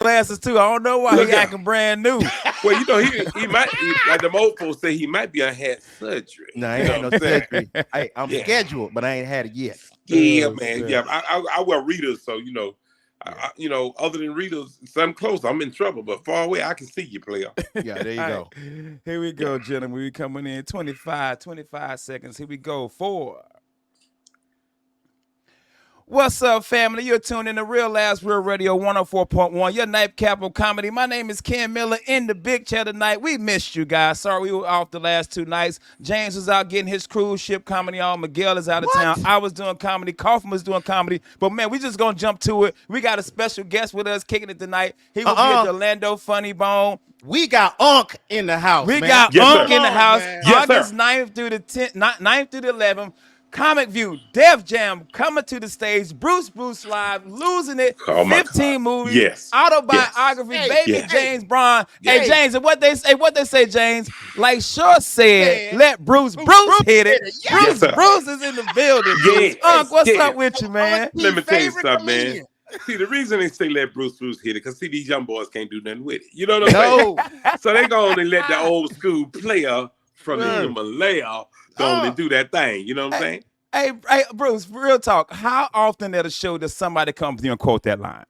glasses too. I don't know why Look he at acting brand new. Well, he might like the old folks say he might be had surgery. No, I You ain't know had no what I'm saying? surgery. I'm Yeah, scheduled, but I ain't had it yet. yeah, Oh, man. snap. Yeah, I wear readers, so Yeah. other than readers, some close, I'm in trouble. But far away, I can see you, player. Yeah, there you All right. go. Here we Yeah. go, gentlemen. We coming in 25 seconds. Here we go. 4. What's up, family? You're tuned in to Real Last Real Radio 104.1, your nightcap of comedy. My name is Ken Miller in the big chair tonight. We missed you guys. Sorry we were off the last 2 nights. James was out getting his cruise ship comedy on. Miguel is out of town. What? I was doing comedy. Kaufman was doing comedy. But man, we just gonna jump to it. We got a special guest with us kicking it tonight. He will be at the Orlando Funny Bone. We got Unc in the house. We man. got Yes, Unc sir. in the Come on, house. man. Yes, sir. August 9th through the 10th, 9th through the 11th. Comic View, Def Jam coming to the stage. Bruce Live, Losing It, Oh, my 15 God. movies, Yes. autobiography, Yes. Baby Yes. James Brown. Yes. Hey James, and what they say, James, like Shaw said, Yeah. let Bruce hit it. Yes. Yes, sir. Bruce is in the building. Yes. Unc, what's Yes. up with you, man? Let me tell you Favorite something, man. comedian. See, the reason they say let Bruce hit it, because see, these young boys can't do nothing with it. You know what I'm saying? No. So they go on and let the old school player from the Mm. Himalaya go on and do that thing. You know what I'm saying? Hey, Bruce, real talk. How often at a show does somebody come to you and quote that line?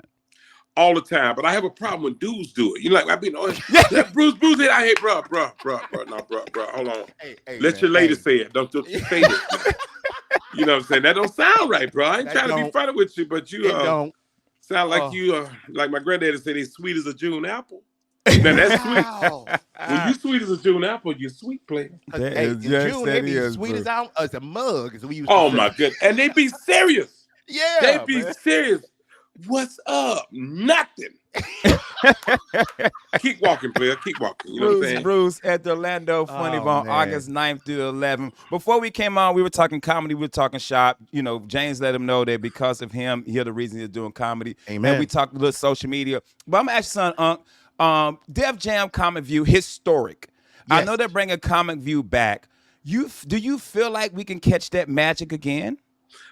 All the time. But I have a problem when dudes do it. You like, I be let Bruce hit. I hate, bro. Hold on. Hey, Let man. your lady Hey. say it. Don't you say it. You know what I'm saying? That don't sound right, bro. I ain't That trying to be don't. funny with you, but you It don't. sound like Oh. you like my granddaddy said, he's sweet as a June apple. Now that's sweet. Wow. When you sweet as a June apple, you're sweet, player. That Hey, is- in yes, June, that they be is, sweet Bruce. as a mug, as we used to Oh say. my goodness. And they be serious. Yeah, They be man. serious. What's up? Nothing. Keep walking, player. Keep walking. You know what I'm saying? Bruce at the Orlando Funny Oh, Bone, man. August 9th through the 11th. Before we came on, we were talking comedy, we were talking shop. You know, James let him know that because of him, he's the reason he's doing comedy. Amen. And we talked a little social media. But I'm asking son, Unc, Def Jam Comic View, historic. I Yes. know they're bringing Comic View back. Do you feel like we can catch that magic again?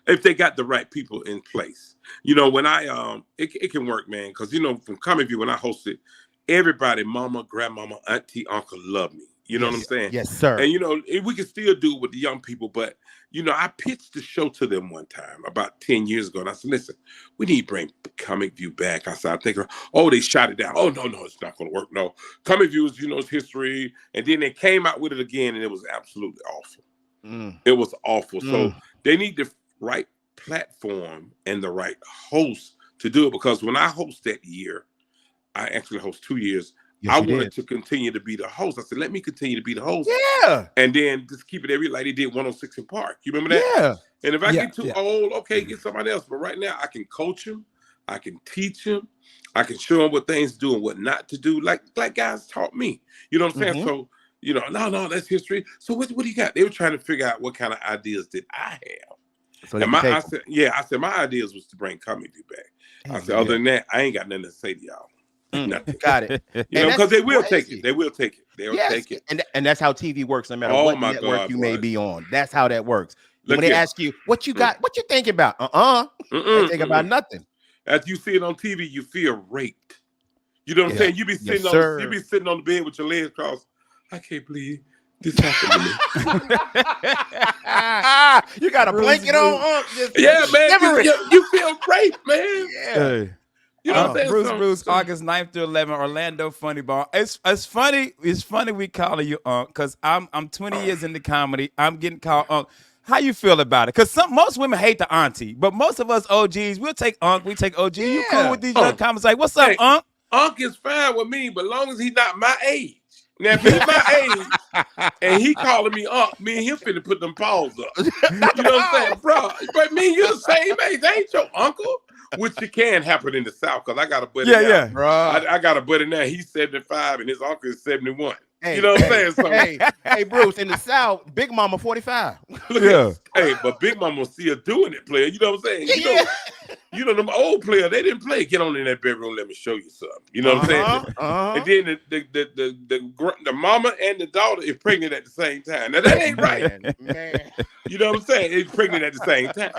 If they got the right people in place. You know, when I it can work, man, because you know, from Comic View when I hosted, everybody, mama, grandmama, auntie, uncle love me. You know what I'm saying? Yes, sir. And you know, we can still do it with the young people, but you know, I pitched the show to them one time about 10 years ago, and I said, listen, we need to bring Comic View back. I said, I think, oh, they shot it down. Oh, no, it's not gonna work. No. Comic View is, you know, it's history. And then they came out with it again, and it was absolutely awful. Mm. It was awful. So Mm. they need the right platform and the right host to do it, because when I host that year, I actually host 2 years. Yes, I you wanted did. to continue to be the host. I said, let me continue to be the host. Yeah. And then just keep it every like they did 106 in Park. You remember that? Yeah. And if I Yeah, get too yeah. old, okay, get somebody else. But right now, I can coach them. I can teach them. I can show them what things to do and what not to do. Like guys taught me. You know what I'm saying? Mhm. So, you know, no, that's history. So what do you got? They were trying to figure out what kind of ideas did I have. So they And can I take said my ideas was to bring Comic View back. I said, Yeah. other than that, I ain't got nothing to say to y'all. Mm. Nothing. Got it. You And know, that's because they will take crazy. it. They will take it. They'll Yes. take it. And that's how TV works, no matter Oh, what my network God, you may boy. be on. That's how that works. Look When they here. ask you, what you got, what you thinking about? They think about nothing. As you see it on TV, you feel raped. You know what I'm Yeah. saying? You be Yes, sitting sir. you be sitting on the bed with your legs crossed. I can't believe this happened to me. You got a blanket on. Just Yeah, man. shivering. You feel raped, man. Yeah. Hey. You know what I'm saying? Bruce, So- August 9th through 11th, Orlando Funny Bone. It's funny. It's funny we calling you Unc, because I'm 20 years into comedy. I'm getting called Unc. How you feel about it? Because most women hate the auntie, but most of us OGs, we'll take Unc, we take OG. You cool Yeah. with these young comments? Like, what's up, Hey. Unc? Unc is fine with me, but long as he's not my age. Now, if he's my age and he calling me Unc, me and him finna put them paws up. You know what I'm saying, bro? But me and you the same age. They ain't your uncle. Which it can happen in the South, because I got a buddy now. Yeah. Bruh. I got a buddy now. He's 75 and his uncle is 71. Hey, you know what I'm saying? So, hey, Bruce, in the South, Big Mama 45. look Yeah. hey, but Big Mama still doing it, player. You know what I'm saying? You know them old players, they didn't play. Get on in that bedroom, let me show you something. You know what I'm saying? And then the mama and the daughter is pregnant at the same time. Now that ain't right. Man. You know what I'm saying? It's pregnant at the same time.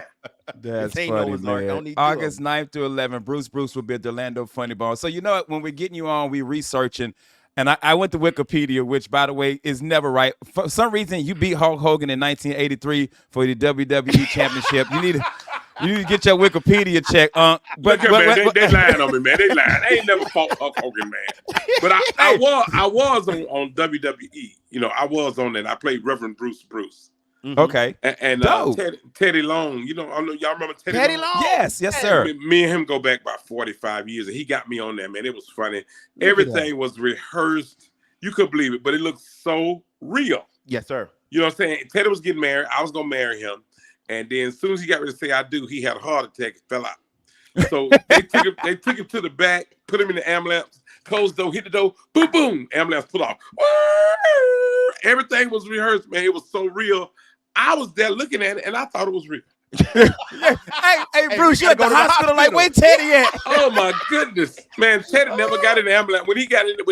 That's This ain't funny, Noah's Ark. I don't man. need two of August them. 9th through 11th, Bruce will be at the Orlando Funny Bone. So you know what? When we're getting you on, we researching. And I went to Wikipedia, which, by the way, is never right. For some reason, you beat Hulk Hogan in 1983 for the WWE Championship. You need to get your Wikipedia check. Look at man, they lying on me, man. They lying. They ain't never fought Hulk Hogan, man. But I was on WWE. You know, I was on that. I played Reverend Bruce. Okay. And Teddy Long. You know, y'all remember Teddy Long? Yes, sir. Me and him go back about 45 years, and he got me on there, man. It was funny. Everything was rehearsed. You couldn't believe it, but it looked so real. Yes, sir. You know what I'm saying? Teddy was getting married. I was going to marry him. And then as soon as he got ready to say I do, he had a heart attack and fell out. So they took him to the back, put him in the ambulance, closed the door, hit the door, boom, boom, ambulance put off. Everything was rehearsed, man. It was so real. I was there looking at it, and I thought it was real. Hey, Bruce, you at the hospital like, where Teddy at? Oh, my goodness. Man, Teddy never got in the ambulance. When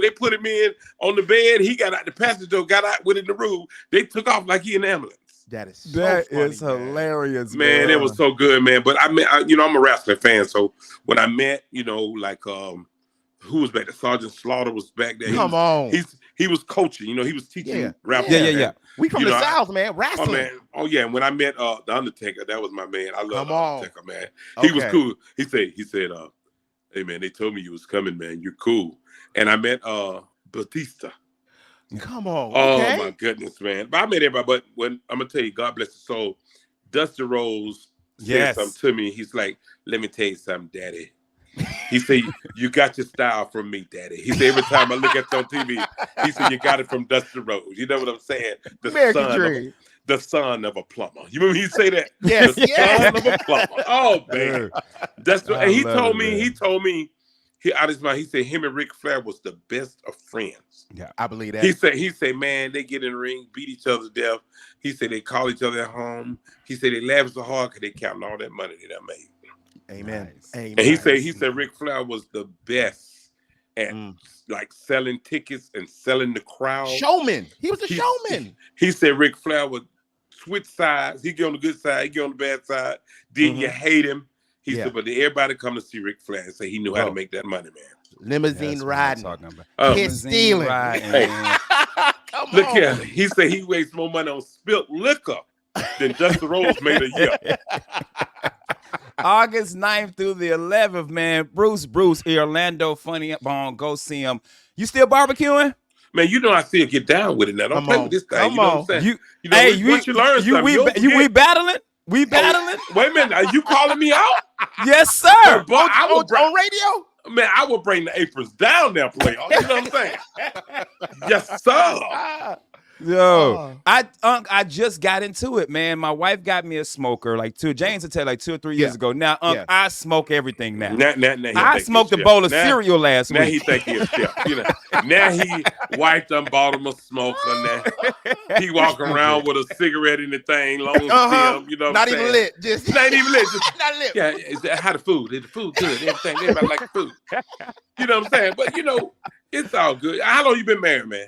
they put him in on the bed, he got out the passenger door, got out within the room. They took off like he in the ambulance. That is funny, hilarious, man. It was so good, man. But I'm a wrestling fan, so when I met, like who was back there? Sergeant Slaughter was back there. He was coaching. He was teaching rappers. Yeah. We from the South, man. Wrestling. Oh, man. Oh, yeah. And when I met the Undertaker, that was my man. I love the Undertaker, man. He was cool. He said, hey, man, they told me you was coming, man. You're cool. And I met Batista. Come on. Oh, my goodness, man. But I met everybody. But when I'm going to tell you, God bless his soul, Dusty Rhodes said something to me. He's like, let me tell you something, Daddy. He said, you got your style from me, Daddy. He said, every time I look at you on TV, he said, you got it from Dusty Rhodes. You know what I'm saying? The son of a plumber. You remember he say that? Yes. The son of a plumber. Oh, man. And he told me, out of his mind, he said him and Ric Flair was the best of friends. Yeah, I believe that. He said, man, they get in the ring, beat each other to death. He said they call each other at home. He said they laugh so hard because they counting all that money they done made. Amen. Nice. Amen. And he said Ric Flair was the best at like selling tickets and selling the crowd. Showman. He was a showman. He said Ric Flair would switch sides. He get on the good side, he get on the bad side. Then you hate him. He said, but everybody come to see Ric Flair and say he knew how to make that money, man. Limousine riding. Kid stealing. Look here. He said he wastes more money on spilt liquor than Dusty Rhodes made a year. August 9th through the 11th, man. Bruce, Orlando Funny Bone. Go see him. You still barbecuing? Man, I still get down with it now. Don't play with this thing. You know what I'm saying? Once you learn something, we battling? We battling? Wait a minute. Are you calling me out? Yes, sir. Boy, on radio? Man, I will bring the aprons down there, player. You know what I'm saying? Yes, sir. Yo, I just got into it, man. My wife got me a smoker James will tell like 2 or 3 years ago. Now, I smoke everything now. I smoked a bowl of cereal last week. Now he think he a chef. Now he wiped them bottom of smoker. Now he walk around with a cigarette in the thing, long stem. You know, not even lit. Just not even lit. Just, not lit. Yeah, how the food? Is the food good? Everything. Everybody like the food. You know what I'm saying? But it's all good. How long you been married, man?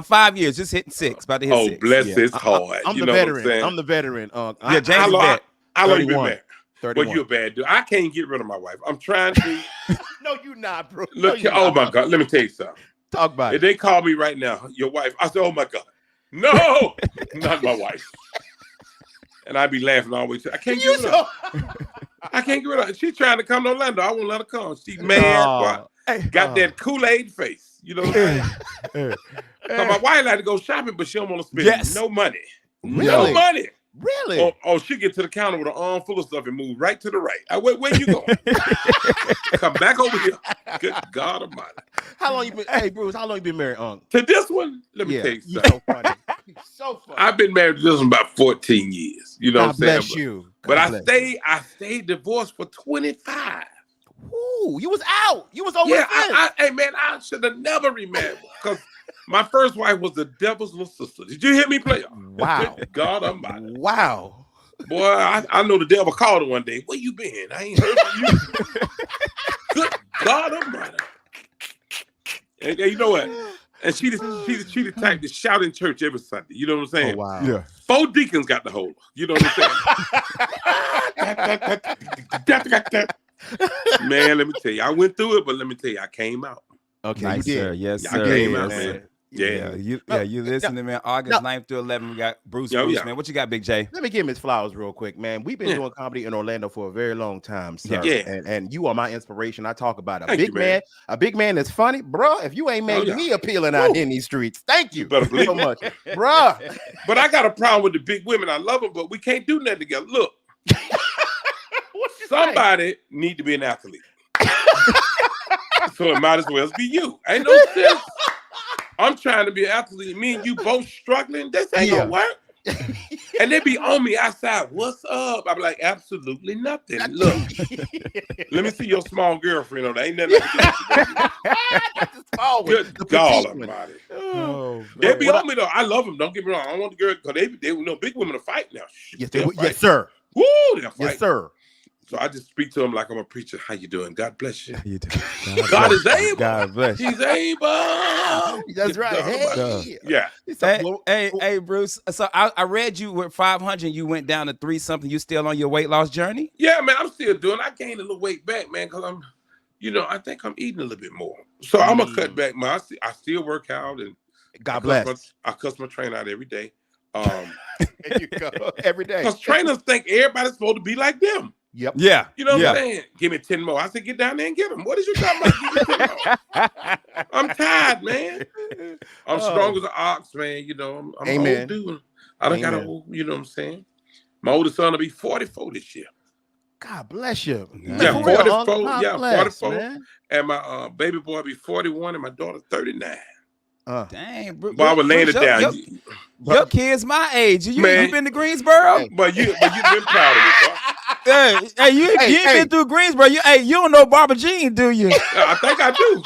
5 years, just hitting 6. About to hit 6. Oh, bless his heart. I'm the veteran. I'm the veteran. James is vet. How long you been married? 31. Well, you a bad dude. I can't get rid of my wife. I'm trying to. No, you not, bro. Look, my God. Let me tell you something. Talk about it. If they call me right now, your wife, I say, oh, my God. No, not my wife. And I be laughing always. I can't get rid of her. I can't get rid of her. She's trying to come to Orlando. I won't let her come. She's mad. Got that Kool-Aid face. You know what I'm saying? So my wife like to go shopping, but she don't want to spend no money. Really? No money. Really? Oh, she get to the counter with an arm full of stuff and move right to the right. Where you going? Come back over here. Good God Almighty. How long you been? Hey, Bruce, how long you been married, To this one, let me tell you you're something. so funny. You're so funny. I've been married to this one about 14 years. You know what I'm saying? Bless you. But I stayed divorced for 25. Ooh, you was out. You was over the fence. Hey man, I should have never remarried because my first wife was the devil's little sister. Did you hear me play? Wow. Good God Almighty. Wow. Boy, I know the devil called her one day. Where you been? I ain't heard from you. Good God Almighty. And you know what? And she the type to shout in church every Sunday. You know what I'm saying? Oh, wow. Yeah. 4 deacons got the hold her. You know what I'm saying? Man, let me tell you, I went through it, but let me tell you, I came out. Okay, Nice, you did. sir. Yes, Yeah, sir. I came Yes, out, sir. man. Yeah. You listening, man. August 9th through 11th, we got Bruce, Yeah. man. What you got, Big J? Let me give Miss Flowers real quick, man. We've been Yeah. doing comedy in Orlando for a very long time, sir. Yeah. And you are my inspiration. I talk about a Thank big you, man. a big man that's funny, bro. If you ain't made yeah. me appealing out in these streets, thank you better believe so it. much, bro. But I got a problem with the big women. I love them, but we can't do nothing together. Look, somebody need to be an athlete. So it might as well be you. Ain't no sense. I'm trying to be an athlete. Me and you both struggling. This ain't gonna work. And they be on me outside. What's up? I'm like, absolutely nothing. Look, let me see your small girlfriend on there. Ain't nothing I can do. Good God Almighty. Oh, They be on me though. I love them. Don't get me wrong. I don't want the girl because they know big women to fight now. Yes, They'll fight. yes, sir. Woo, they'll fight. Yes, sir. So I just speak to them like I'm a preacher. How you doing? God bless you. How you doing? God is able. God bless. He's able. That's right. Hey. Yeah. Hey, Bruce. So I read you with 500. You went down to 3-something. You still on your weight loss journey? Yeah, man. I'm still doing. I gained a little weight back, man, because I'm, I think I'm eating a little bit more. So I'm gonna cut back. Man, I still work out and God bless. I cuss my trainer out every day. There you go. Every day. Because trainers think everybody's supposed to be like them. Yep. Yeah. You know what I'm saying? Give me 10 more. I said, get down there and get them. What is you talking about? Give me 10 more. I'm tired, man. I'm strong as an ox, man. I'm Amen. old dude. I done got old, you know what I'm saying? My oldest son will be 44 this year. God bless you. Yeah, For real, 44. God Yeah, bless, 44. man. And my baby boy will be 41 and my daughter 39. Dang, Bruce. Boy, I was laying it down. Your kid's my age. You Man. been to Greensboro? Hey. But you've been proud of me, bro. Hey, you ain't been through Greensboro. You don't know Barbara Jean, do you? I think I do.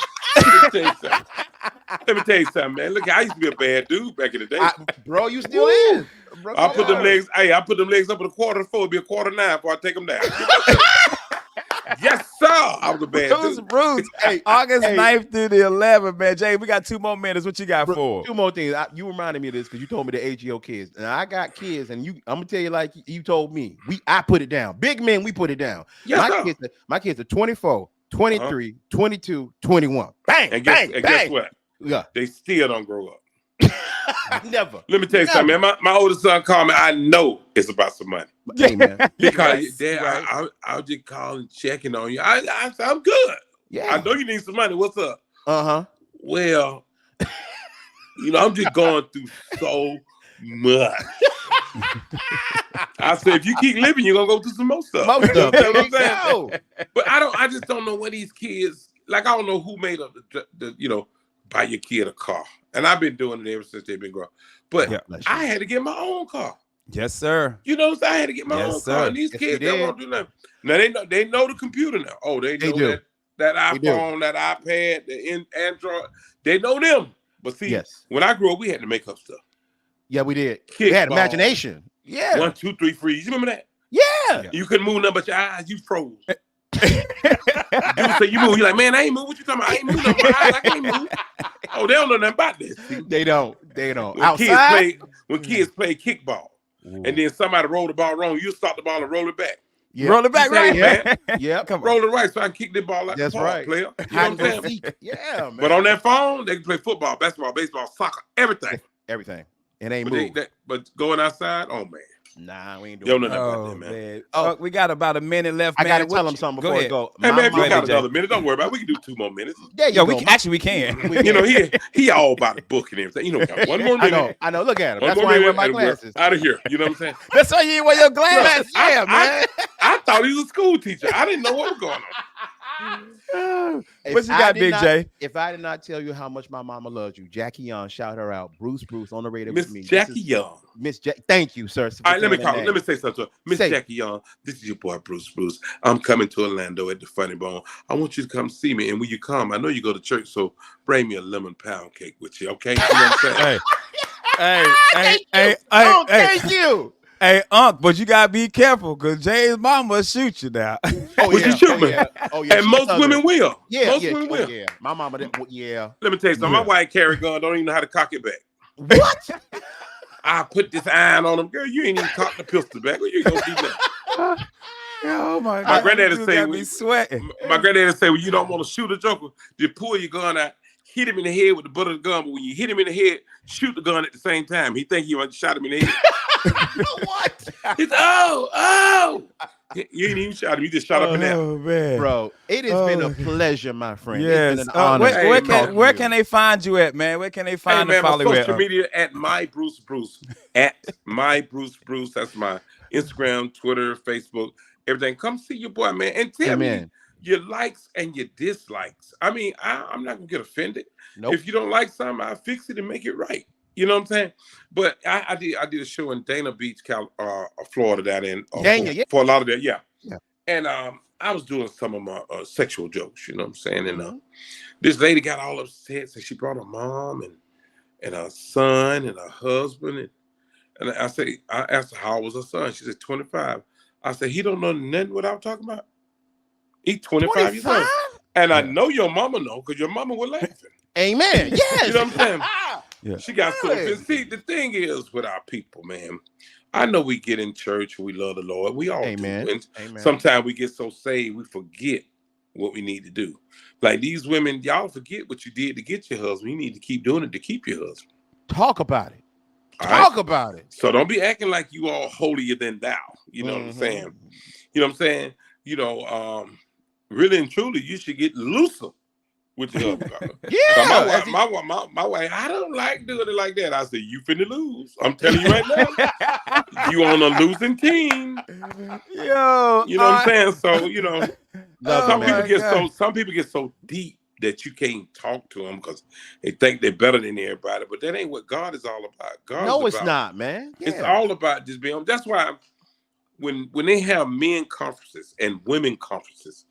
Let me tell you something, man. Look, I used to be a bad dude back in the day. Bro, you still is. Bro, I put them legs. Hey, I put them legs up at 8:45. It'll be 8:45 before I take them down. Yes, sir. I was a bad dude. Bruce. Hey, August 9th through the 11th, man. Jay, we got 2 more minutes. What you got for? 2 more things. You reminded me of this because you told me the age of your kids. And I got kids, and I'm gonna tell you like you told me. I put it down. Big men, we put it down. Yes, my kids are 24, 23, 22, 21. Bang, And bang, guess what? Yeah. They still don't grow up. Never. Let me tell you something, man. My oldest son called me. I know it's about some money. Hey, man. Because Yes, Dad, I'll just call and checking on you. I said, I'm good. Yeah. I know you need some money. What's up? Uh-huh. Well, I'm just going through so much. I said, if you keep living, you're gonna go through some more stuff. Most You know of what I'm it. saying? Go. But I just don't know what these kids like. I don't know who made up the buy your kid a car, and I've been doing it ever since they've been growing. But Yeah. I had to get my own car. Yes, sir. You know what I'm saying? I had to get my Yes, own sir. car. And these Yes, kids, you they did. won't do nothing. Now they know the computer now. Oh, they know do. that They do. iPhone, that iPad, the Android. They know them. But see, Yes. when I grew up, we had to make up stuff. Yeah, we did. We had Kickball. imagination. Yeah. 1, 2, 3, freeze. You remember that? Yeah. You couldn't move nothing but your eyes. You froze. You say you move. You're like, man, I ain't move. What you talking about? I ain't moving nothing. My eyes, I can't move. Oh, they don't know nothing about this. They don't. When Outside. kids play kickball, and then somebody roll the ball wrong, you stop the ball and roll it back. Yeah. Roll it back, You say, right? man, Yeah. Come on. roll it right so I can kick the ball like That's the ball, right. player. You know Hide what I'm and go saying? seek. Yeah, man. But on that phone, they can play football, basketball, baseball, soccer, everything. Everything. It ain't But, moved. but going outside, oh man, Nah, we ain't you don't doing know that. nothing about Oh, that, man. man. Oh. We got about a minute left, I man. gotta What tell them you- something go before ahead. it go. Hey man, if you mama- got Jay. another minute, don't worry about it. We can do 2 more minutes. There you Yo, go. we can. You know, he all about the book and everything. You know, got one more minute. I know. Look at him. One That's more why I wear minute my and we're glasses. out of here. You know what I'm saying? That's why you ain't wear your glasses. Yeah, man. I thought he was a school teacher. I didn't know what was going on. What you got, Big J? If I did not tell you how much my mama loves you, Jackie Young, shout her out. Bruce on the radio Miss with me. Jackie Young. Miss Jack. Thank you, sir. All right, let me say something to her. Miss Say it. Jackie Young, this is your boy Bruce. I'm coming to Orlando at the Funny Bone. I want you to come see me. And when you come, I know you go to church, so bring me a lemon pound cake with you, okay? You know what I'm saying? Hey, Thank you. Hey, Unc, but you gotta be careful because Jay's mama will shoot you now. Oh Which yeah. you should Oh be. yeah. Oh yeah. And She's most Southern. women will. Yeah. Most Yeah. women Oh will. yeah. My mama didn't. Yeah. Let me tell you something. My Yeah. wife carry a gun, don't even know how to cock it back. What? I put this iron on him. Girl, you ain't even cocked the pistol back. Well, you ain't gonna do nothing. Oh my God. My granddaddy You say, got me sweating. my granddaddy say, when you don't want to shoot a joker, you pull your gun out, hit him in the head with the butt of the gun. But when you hit him in the head, shoot the gun at the same time. He think you shot him in the head. What? He's oh. You ain't even shot him. You just shot up in there. Oh man. Bro, it has been a pleasure, my friend. Yes. It's been an honor. Where Hey, where can they find you at, man? Where can they Hey find man, and my follow you social at? media at my Bruce Bruce. At my Bruce Bruce. That's my Instagram, Twitter, Facebook, everything. Come see your boy, man, and tell me Amen. your likes and your dislikes. I mean, I'm not gonna get offended. Nope. If you don't like something, I'll fix it and make it right. You know what I'm saying? But I did a show in Dana Beach, Florida, down in Dana, yeah. for a lot of that, yeah. Yeah. And I was doing some of my sexual jokes, you know what I'm saying? And this lady got all upset, so she brought her mom and her son and her husband, and I asked her how old was her son. She said 25. I said he don't know nothing what I'm talking about. He's 25 years old, and I know your mama know because your mama was laughing. Amen. Yes. You know what I'm saying? Yeah. She got so Really? offended. See, the thing is with our people, man. I know we get in church, we love the Lord. We all Amen. do. And Amen. sometimes we get so saved, we forget what we need to do. Like these women, y'all forget what you did to get your husband. You need to keep doing it to keep your husband. Talk about it. All Talk right? about it. So don't be acting like you all holier than thou. You know what I'm saying? You know what I'm saying? You know, really and truly, you should get looser with your husband. Yeah. My wife, I don't like doing it like that. I said, you finna lose. I'm telling you right now. You on a losing team. Yo, You know what I'm saying? So, you know, Oh some my people get so deep that you can't talk to them because they think they're better than everybody. But that ain't what God is all about. God No, is it's about, not, man. It's Yeah. all about just being. That's why when they have men conferences and women conferences,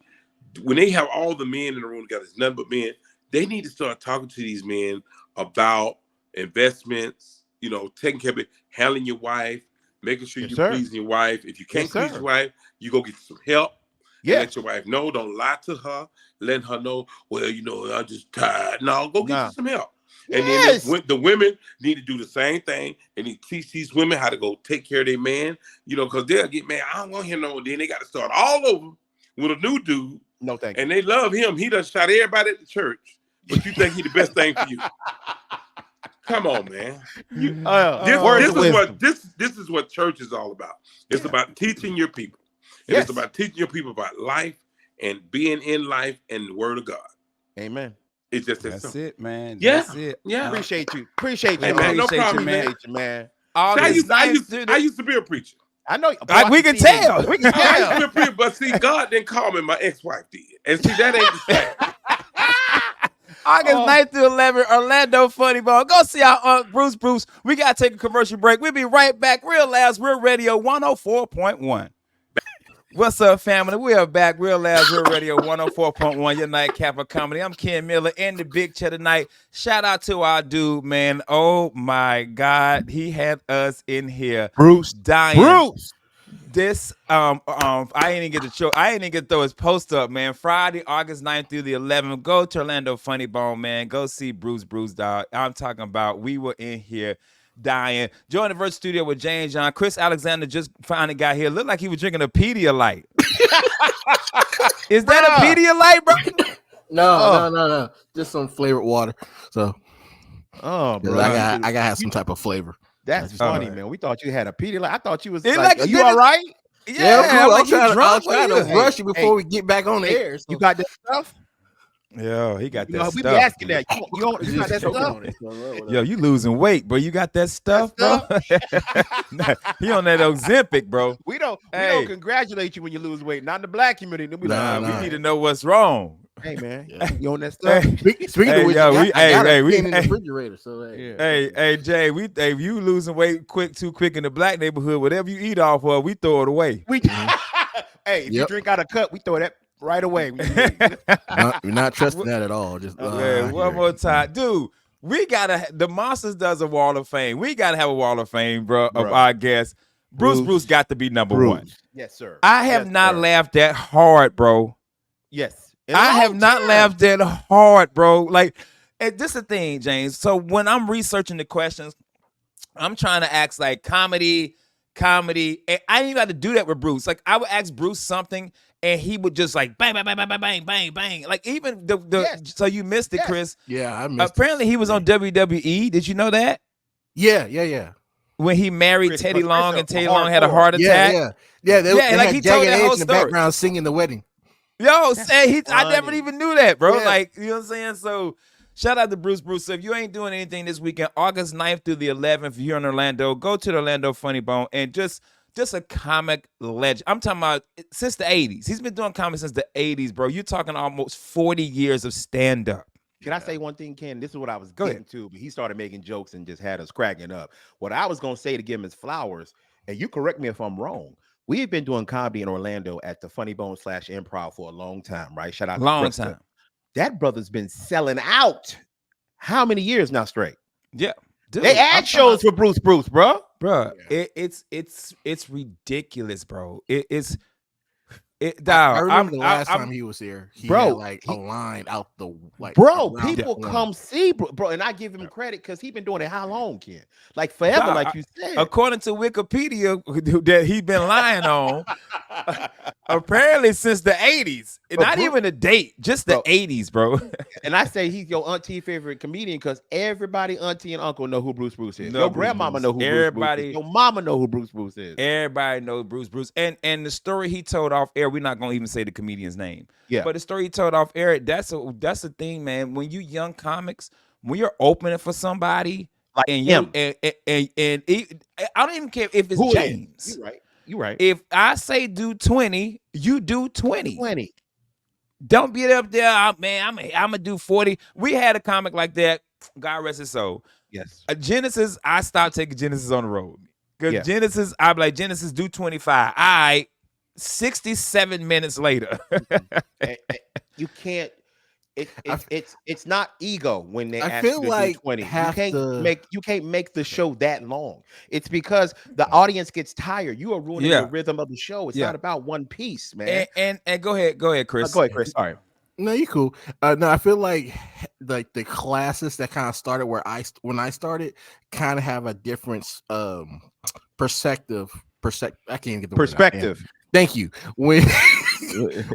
when they have all the men in the room together, it's nothing but men. They need to start talking to these men about investments, you know, taking care of it, handling your wife, making sure Yes, you're sir. pleasing your wife. If you can't Yes, please sir. your wife, you go get some help. Yeah. Let your wife know. Don't lie to her. Let her know, well, you know, I'm just tired. No, go get you some help. And Yes. then the women need to do the same thing. And they teach these women how to go take care of their man, you know, because they'll get mad. I don't want him no. Then they got to start all over with a new dude. No, thank you. And they love him. He done shot everybody at the church. But you think he the best thing for you. Come on, man. This is what church is all about. It's about teaching your people. And it's about teaching your people about life and being in life and the word of God. Amen. It's just That's simple. it, man. Yeah. That's it. Yeah. Appreciate you. Appreciate you. Hey, man, no Appreciate problem, you, man. Appreciate you, man. I used to be a preacher. I know. We can tell. We can I used tell. to be a preacher, but see, God didn't call me. My ex-wife did. And see, that ain't the same. August 9th through 11th, Orlando Funny Bone. Go see our Bruce Bruce. We got to take a commercial break. We'll be right back. Real Labs, Real Radio 104.1. What's up, family? We are back. Real Labs, Real Radio 104.1, your nightcap of comedy. I'm Ken Miller in the big chair tonight. Shout out to our dude, man. Oh, my God. He had us in here. Bruce. Dying. Bruce. This I ain't even get to show. I ain't even get to throw his post up, man. Friday, August 9th through the 11th. Go to Orlando Funny Bone, man. Go see Bruce dog. I'm talking about we were in here dying. Join the virtual studio with James John. Chris Alexander just finally got here. Looked like he was drinking a Pedialyte. Is that a Pedialyte, bro? No. Just some flavored water. So Oh, bro. I gotta have some type of flavor. That's funny, man. We thought you had a Pedialyte. I thought you was It like, like- are you all right? Yeah, I'm like, cool. you I'll drunk? try What to you- rush you before we get back on the Hey, air. So. You got that stuff? Yo, he got You that know, stuff. we be asking that. You Just got that choking stuff? on it, so whatever. Yo, you losing weight, bro. You got that stuff, bro. He on that Ozempic, bro. We don't Hey. congratulate you when you lose weight. Not in the black community. We Nah, like, We need to know what's wrong. hey man, Yeah. you on that stuff? Hey, Speaking Hey, of which, yo, I we- got a hey, thing in the hey. refrigerator. So hey. hey, Jay, you losing weight too quick in the black neighborhood. Whatever you eat off of, we throw it away. We hey, if you Yep. drink out of cup, we throw that right away. You're not trusting that at all. Just Man, one more time, dude. We gotta. The Monsters does a Wall of Fame. We gotta have a Wall of Fame, bro, of Bro. our guests. Bruce got to be number one. Yes, sir. I have Yes, not sir. laughed that hard, bro. Yes. In a I long have not time. laughed that hard, bro. Like, and this is the thing, James. So when I'm researching the questions, I'm trying to ask like comedy. And I didn't even have to do that with Bruce. Like, I would ask Bruce something, and he would just like bang, bang, bang, bang, bang, bang, bang, bang. Like, even the Yes. so you missed it, Yes. Chris. Yeah, I missed. Apparently, he was on WWE. Did you know that? Yeah. When he married Chris- Teddy Chris Long, a and Teddy Long had a hardcore. heart attack. Yeah. They Yeah, like, had he told Jagged that whole Edge in the story. background singing the wedding. Yo, That's say I never funny. even knew that, bro. Yeah. Like, you know what I'm saying? So shout out to Bruce. So if you ain't doing anything this weekend, August 9th through the 11th, here in Orlando, go to the Orlando Funny Bone and just a comic legend. I'm talking about since the 80s. He's been doing comedy since the 80s, bro. You're talking almost 40 years of stand-up. Can I say one thing, Ken? This is what I was Go getting to, but he started making jokes and just had us cracking up. What I was gonna say to give him his flowers, and you correct me if I'm wrong. We've been doing comedy in Orlando at the Funny Bone / Improv for a long time, right? Shout out to Long Krista. time. That brother's been selling out. How many years now straight? Yeah. Dude, They I'm add talking shows for Bruce, bro. bro. Yeah. It's ridiculous, bro. It's I dog. remember the last I'm- time he was here. He Bro, had like he- a line out the Bro, around the people corner. come see, bro, and I give him credit because he's been doing it how long, Ken? Like forever, Dog, like you said. according to Wikipedia that he's been lying on, apparently since the 80s. But Not Bruce- even a date, just the Bro. 80s, bro. And I say he's your auntie favorite comedian because everybody, auntie and uncle know who Bruce is. Know Your Bruce grandmama Bruce. know who Bruce Everybody- is. Your mama know who Bruce is. Everybody knows Bruce. And the story he told off air, we're not gonna even say the comedian's name. Yeah. But the story he told off air, that's the thing, man. When you young comics, when you're opening for somebody, Like and him. I don't even care if it's Who it is. James. You right. If I say do 20, you do 20. 20. Don't be up there, man. I'm gonna do 40. We had a comic like that. God rest his soul. Yes. Genesis, I stopped taking Genesis on the road. Because Yeah. Genesis, I'm like, Genesis, do 25. 67 minutes later. And you can't. It's not ego when they I ask feel you to like do 20. You half can't the- make the show that long. It's because the audience gets tired. You are ruining Yeah. the rhythm of the show. It's Yeah. not about one piece, man. and go ahead, Chris. Go ahead, Chris. Sorry. No, you cool. No, I feel like the classes that kind of started when I started kind of have a different perspective. I can't get the word out. Perspective. Thank you. When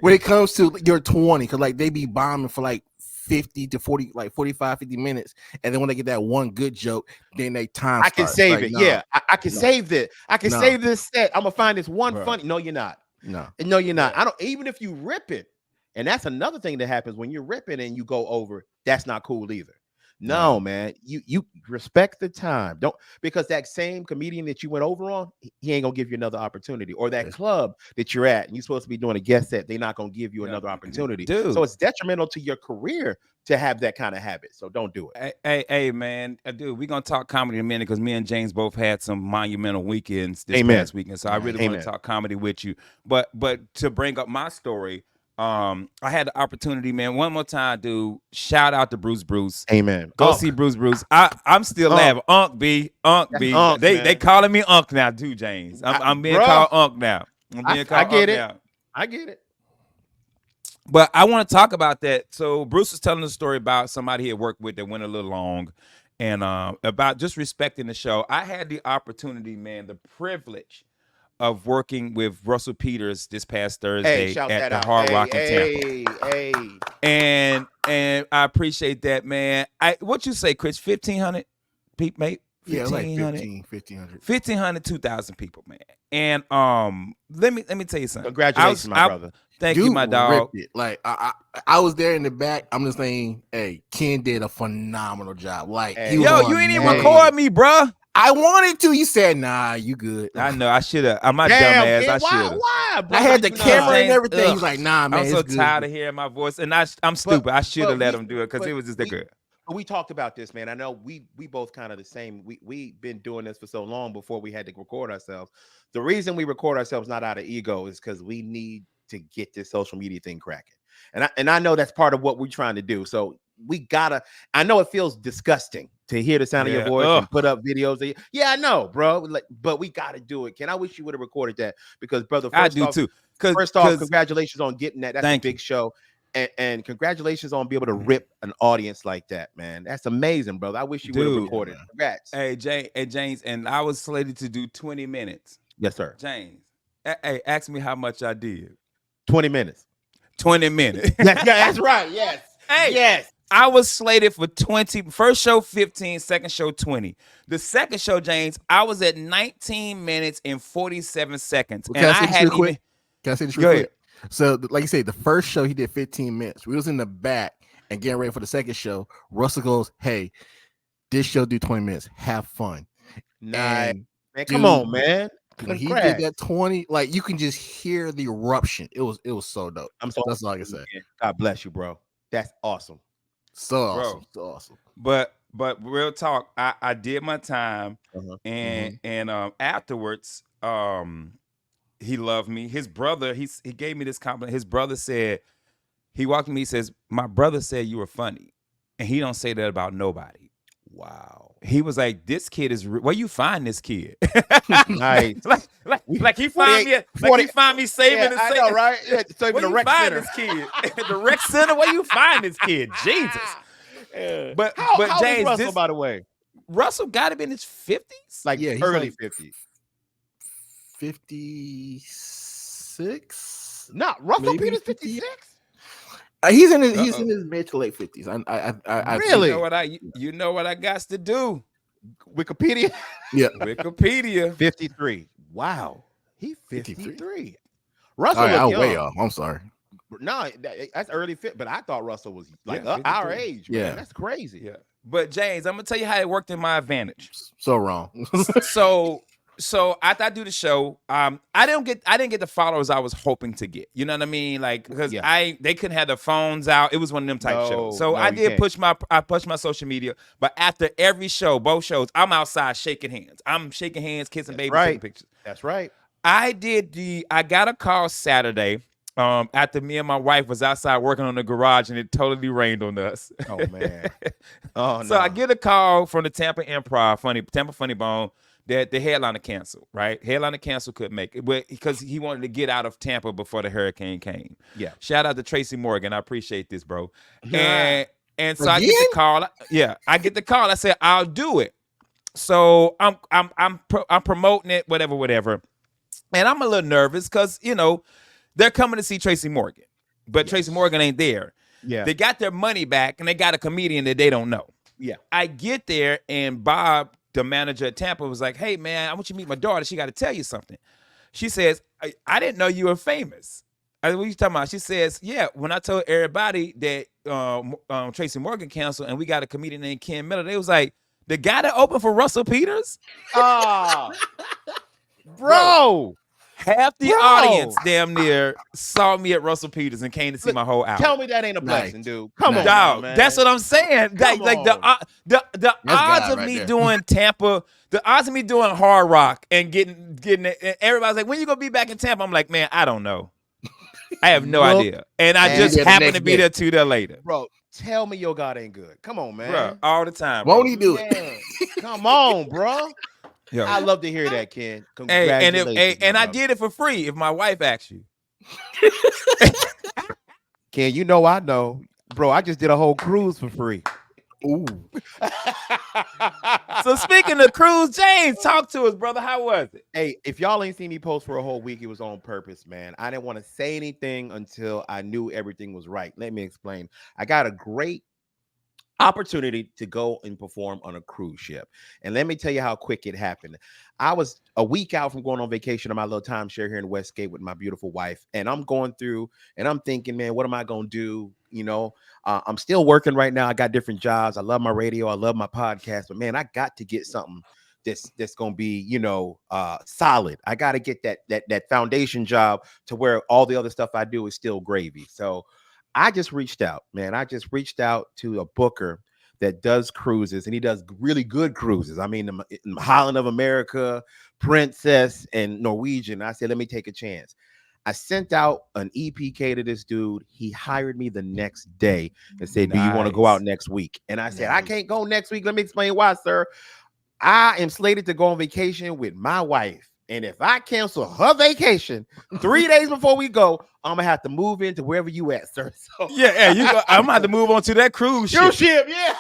it comes to your 20, because like they be bombing for like 50 to 40, like 45, 50 minutes, and then when they get that one good joke, then they time. I can starts. save Like, it. no, Yeah, I can No. save it. I can No. save this set. I'm gonna find this one Bruh. funny. No, you're not. no. No, you're not. I don't. Even if you rip it, and that's another thing that happens when you're ripping and you go over. That's not cool either. No, man. You respect the time. Don't, because that same comedian that you went over on, he ain't gonna give you another opportunity. Or that club that you're at and you're supposed to be doing a guest set, they're not gonna give you Yeah. another opportunity. Dude. So it's detrimental to your career to have that kind of habit. So don't do it. Hey, man, dude, we're gonna talk comedy in a minute because me and James both had some monumental weekends this Amen. past weekend. So I really want Amen. to talk comedy with you. But to bring up my story, I had the opportunity, man. One more time, dude. Shout out to Bruce. Amen. Go Unk. see Bruce. I'm still Unk. laughing. Unc B. Unk, They man. calling me Unc now too, James. I'm being Bruh. called Unc now. I'm being I called get Unc it. now. I get it. But I want to talk about that. So Bruce was telling the story about somebody he had worked with that went a little long, and about just respecting the show. I had the opportunity, man, the privilege of working with Russell Peters this past Thursday Hey, shout at that the out. Hard Rock in Tampa. Hey. And I appreciate that, man. What you say, Chris? 1,500 people, mate? Yeah, like 1,500? 1,500. 1,500, 2,000 people, man. And let me tell you something. Congratulations, my brother. Thank you, my dog. ripped it. Like I was there in the back. I'm just saying, hey, Ken did a phenomenal job. Like, Hey. he was Yo, on you ain't even man. record me, bruh. I wanted to. You said, nah, you good. I know. I should have. I'm my Damn, dumb ass. Ken, I should have. why, bro? I had the You camera and James, everything. ugh. He's like, nah, man. I'm so it's good. tired of hearing my voice, and I'm stupid. I should have let him do it because it was just that good. We talked about this, man. I know we both kind of the same. We've been doing this for so long before we had to record ourselves. The reason we record ourselves not out of ego is because we need to get this social media thing cracking. And I know that's part of what we're trying to do. So we gotta. I know it feels disgusting to hear the sound of your Yeah. voice Ugh. and put up videos. Yeah, I know, bro. Like, but we got to do it. Ken, I wish you would have recorded that because, brother, I first do off, too. first off, congratulations on getting that. That's a Thank big you. show. And congratulations on being able to rip an audience like that, man. That's amazing, brother. I wish you would have Dude. recorded. Congrats. Hey, James, and I was slated to do 20 minutes. Yes, sir. James, hey, ask me how much I did. 20 minutes. 20 minutes. Yeah, that's right. Yes. Hey, yes. I was slated for 20. First show 15, second show 20. The second show, James, I was at 19 minutes and 47 seconds. Well, and I hadn't even. Can I say this Go real ahead. quick? So, like you said, the first show he did 15 minutes. We was in the back and getting ready for the second show. Russell goes, "Hey, this show do 20 minutes. Have fun." Nice. And Man, come on, man. when he Congrats. did that 20, like you can just hear the eruption. It was so dope. I'm so That's all I can say. God bless you, bro. That's awesome. So Bro. awesome. So awesome. But real talk, I did my time, Uh-huh. and afterwards, he loved me. His brother, he gave me this compliment. His brother said, he walked to me, he says, "My brother said you were funny," and he don't say that about nobody. Wow. He was like, "This kid is where you find this kid?" Nice. like he find me, like he find me saving Yeah, and I saving. know, right? Yeah, saving Where the you rec find center. this kid? The rec center. Where you find this kid? Jesus. Yeah. But How James, is Russell, this, by the way? Russell got to be in his 50s. Like Yeah, he's early like 50s. 56. Not Russell Maybe Peters 58. 56. He's in his mid to late 50s. I Really? You know what I got to do? Wikipedia. Wikipedia. 53. Wow. He 53. 53. Russell All right, look I'm way young. off. I'm sorry. No, that's early fit, but I thought Russell was like Yeah, our 53. age. Man. Yeah. That's crazy. Yeah. But James, I'm gonna tell you how it worked in my advantage. So wrong. So after I do the show, I didn't get the followers I was hoping to get. You know what I mean? Like because Yeah. they couldn't have the phones out. It was one of them type shows. So No, I you did can't. push my social media. But after every show, both shows, I'm outside shaking hands. I'm shaking hands, kissing babies, right. taking pictures. That's right. I got a call Saturday. After me and my wife was outside working on the garage and it totally rained on us. Oh man. Oh So I get a call from the Tampa Improv, Tampa Funny Bone, that the headliner canceled, right? Headliner canceled, couldn't make it, but because he wanted to get out of Tampa before the hurricane came. Yeah. Shout out to Tracy Morgan. I appreciate this, bro. Yeah. And so I get the call. Yeah, I get the call. I said, "I'll do it." So I'm promoting it, whatever. And I'm a little nervous because they're coming to see Tracy Morgan, but Tracy Morgan ain't there. Yeah. They got their money back and they got a comedian that they don't know. Yeah. I get there and Bob, the manager at Tampa, was like, "Hey man, I want you to meet my daughter. She got to tell you something." She says, I didn't know you were famous. I said, "What are you talking about?" She says, "Yeah, when I told everybody that Tracy Morgan canceled and we got a comedian named Ken Miller, they was like, the guy that opened for Russell Peters?" Oh, bro. Half the audience damn near saw me at Russell Peters and came to see Look, my whole album. Tell me that ain't a blessing, Nice. dude. Come on, Dog, man. that's what I'm saying. Like the That's odds God of right me there. doing Tampa, the odds of me doing Hard Rock and getting it, and everybody's like, "When you gonna be back in Tampa?" I'm like, "Man, I don't know. I have no Look, idea." And I man, just yeah, the happened next to be day. there 2 days later, Bro, tell me your God ain't good. Come on, man. bro, all the time. Won't bro. he do it? Man, come on, bro. Yo. I love to hear that, Ken. Hey, and Congratulations. and I my did it for free. If my wife asks you, Ken, you know I know. Bro, I just did a whole cruise for free. Ooh. so speaking of cruise, James, talk to us, brother. How was it? Hey, if y'all ain't seen me post for a whole week, it was on purpose, man. I didn't want to say anything until I knew everything was right. Let me explain. I got a great opportunity to go and perform on a cruise ship. And let me tell you how quick it happened. I was a week out from going on vacation on my little timeshare here in Westgate with my beautiful wife. And I'm going through and I'm thinking, man, what am I going to do? I'm still working right now. I got different jobs. I love my radio. I love my podcast. But man, I got to get something that's going to be, solid. I got to get that foundation job to where all the other stuff I do is still gravy. So I just reached out, man. I just reached out to a booker that does cruises, and he does really good cruises. I mean, the Holland of America, Princess, and Norwegian. I said, let me take a chance. I sent out an EPK to this dude. He hired me the next day and said, "Do you want to go out next week?" And I said, "I can't go next week. Let me explain why, sir. I am slated to go on vacation with my wife. And if I cancel her vacation 3 days before we go, I'm gonna have to move into wherever you at, sir." So I'm gonna have to move on to that cruise ship. yeah.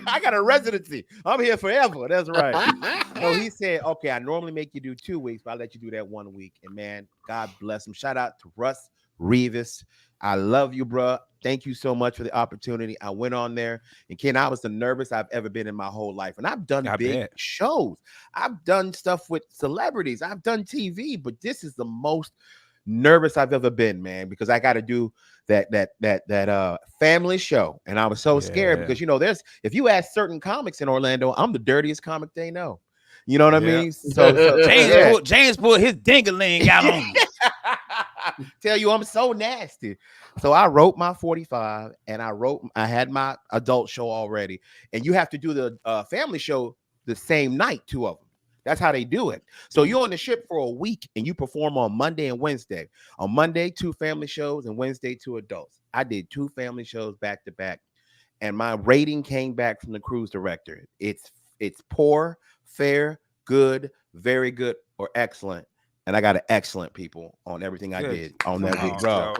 I got a residency. I'm here forever. That's right. So he said, "Okay, I normally make you do 2 weeks, but I'll let you do that 1 week." And man, God bless him. Shout out to Russ Revis. I love you, bro. Thank you so much for the opportunity. I went on there, and Ken, I was the nervous I've ever been in my whole life. And I've done big shows. I've done stuff with celebrities. I've done TV, but this is the most nervous I've ever been, man, because I got to do that family show. And I was so scared because, you know, if you ask certain comics in Orlando, I'm the dirtiest comic they know. You know what I mean? So James pulled his ding-a-ling out on me. Tell you I'm so nasty. So I wrote my 45 and I had my adult show already. And you have to do the family show the same night, 2 of them. That's how they do it. So you're on the ship for a week and you perform on Monday and Wednesday. On Monday, 2 family shows, and Wednesday, 2 adults. I did 2 family shows back to back. And my rating came back from the cruise director. It's poor, fair, good, very good, or excellent. And I got an excellent people on everything I did on that week, bro.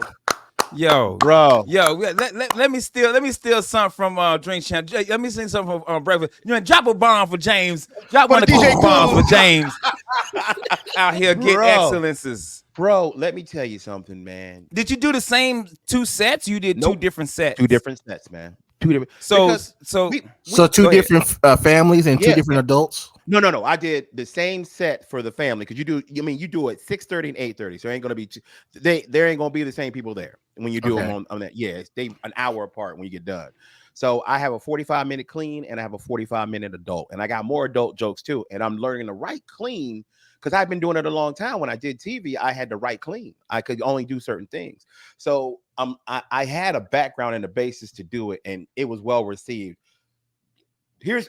Yo, let me steal something from Drink Champ. Let me sing something from Breakfast. You know, drop a bomb for James. Drop one of these bombs for James. Out here getting excellences. Bro, let me tell you something, man. Did you do the same 2 sets? You did 2 different sets. 2 different sets, man. 2 different. So 2 different families and 2 different adults. No. I did the same set for the family because you do it 6:30 and 8:30. So it ain't gonna be there ain't gonna be the same people there when you do them on that. Yeah, they an hour apart when you get done. So I have a 45-minute clean and I have a 45-minute adult, and I got more adult jokes too. And I'm learning to write clean because I've been doing it a long time. When I did TV, I had to write clean. I could only do certain things. So I had a background and a basis to do it, and it was well received. Here's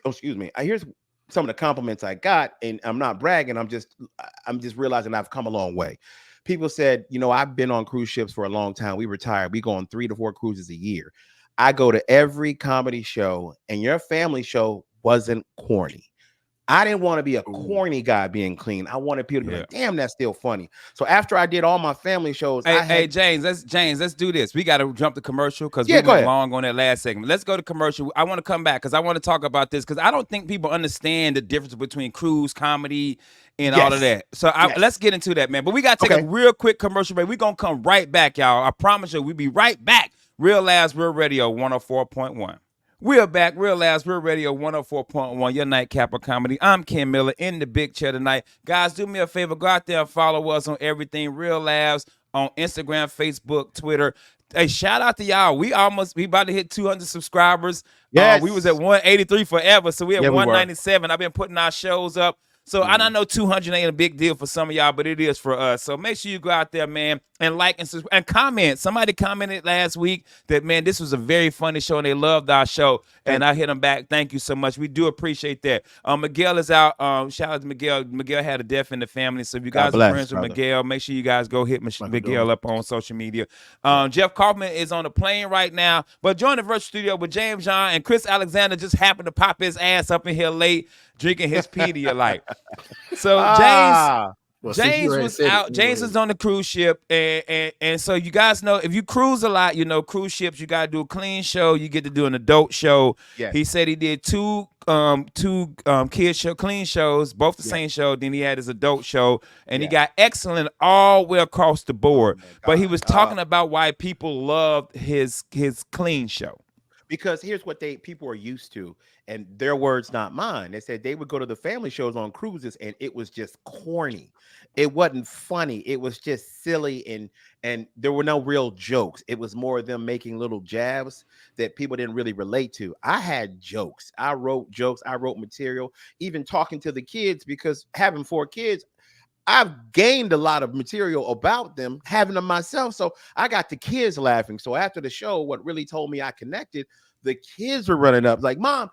some of the compliments I got, and I'm not bragging. I'm just realizing I've come a long way. People said, you know, I've been on cruise ships for a long time. We retired. We go on 3 to 4 cruises a year. I go to every comedy show, and your family show wasn't corny. I didn't want to be a corny guy being clean. I wanted people to be like, damn, that's still funny. So after I did all my family shows, James, let's do this. We got to jump to commercial because we went long on that last segment. Let's go to commercial. I want to come back because I want to talk about this because I don't think people understand the difference between cruise, comedy, and all of that. So let's get into that, man. But we got to take a real quick commercial break. We're going to come right back, y'all. I promise you, we'll be right back. Real Labs, Real Radio 104.1. We are back, Real Labs, Real Radio 104.1, your nightcap of comedy. I'm Ken Miller in the big chair tonight. Guys, do me a favor. Go out there and follow us on everything Real Labs on Instagram, Facebook, Twitter. Hey, shout out to y'all. We about to hit 200 subscribers. Yes. We was at 183 forever, so we have 197. I've been putting our shows up. So I know 200 ain't a big deal for some of y'all, but it is for us. So make sure you go out there, man, and like and subscribe and comment. Somebody commented last week that, man, this was a very funny show and they loved our show. And I hit them back. Thank you so much. We do appreciate that. Miguel is out. Shout out to Miguel. Miguel had a death in the family. So if you guys are friends with Miguel, make sure you guys go hit Miguel up on social media. Jeff Kaufman is on the plane right now. But join the virtual studio with James John, and Chris Alexander just happened to pop his ass up in here late drinking his Pedialyte. So James was out. James was on the cruise ship, and so you guys know if you cruise a lot, you know cruise ships. You got to do a clean show. You get to do an adult show. Yes. He said he did two kids show clean shows, both the same show. Then he had his adult show, and he got excellent all the way across the board. But he was talking about why people loved his clean show. Because here's what people are used to, and their words, not mine. They said they would go to the family shows on cruises, and it was just corny. It wasn't funny. It was just silly, and there were no real jokes. It was more of them making little jabs that people didn't really relate to. I had jokes. I wrote jokes. I wrote material, even talking to the kids, because having 4 kids, I've gained a lot of material about them, having them myself. So I got the kids laughing. So after the show, what really told me I connected, the kids were running up like, Mom,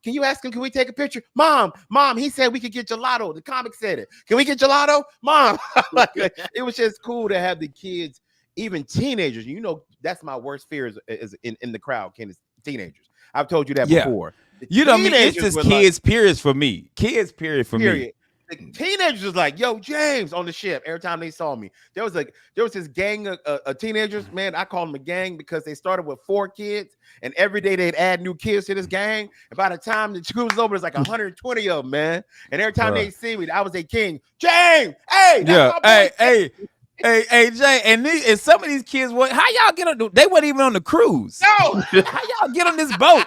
can you ask him, can we take a picture? Mom, he said we could get gelato. The comic said it. Can we get gelato? Mom. Like, it was just cool to have the kids, even teenagers. You know, that's my worst fear is in the crowd, Ken, is teenagers. I've told you that before. You know, it's just kids, like, periods for me. Kids, period for me. The teenagers was like, yo, James, on the ship. Every time they saw me, there was this gang of teenagers. Man, I call them a gang because they started with 4 kids, and every day they'd add new kids to this gang. And by the time the school was over, it's like 120 of them, man. And every time they see me, I was a king. James, hey, hey, Jay, and some of these kids, how y'all get on? They weren't even on the cruise. No, how y'all get on this boat?